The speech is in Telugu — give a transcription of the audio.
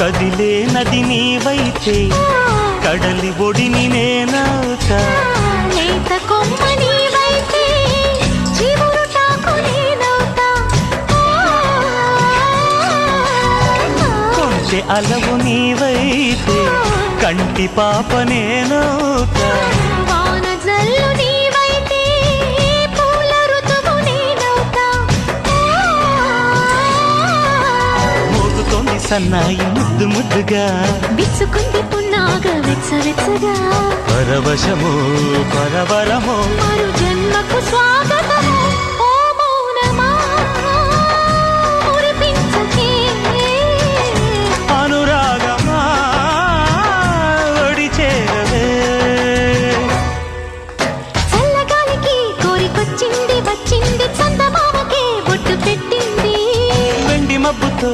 కదిలే నది నీవైతే కడలి ఒడిని నేనవుతా లేత కొమ్మ నీవైతే చివురుటాకు నేనవుతా కొంచె అలవు నీవైతే కంటి పాప నేనవుతా వాన జల్లు నీవైతే పూల ఋతువు నేనవుతా మోగుతోంది సన్నాయి ముద్దు ముద్దుగా విచ్చుకుంది పున్నాగ వెచ్చవెచ్చగా పరవశము పరవరము మరు జన్మకు స్వాగతము ఓ మౌనమా మురిపించకే అనురాగమా ఒడి చేరవే చల్లగాలికి కోరికొచ్చింది వచ్చింది చందమామకే బొట్టు పెట్టింది వెండి మబ్బుతో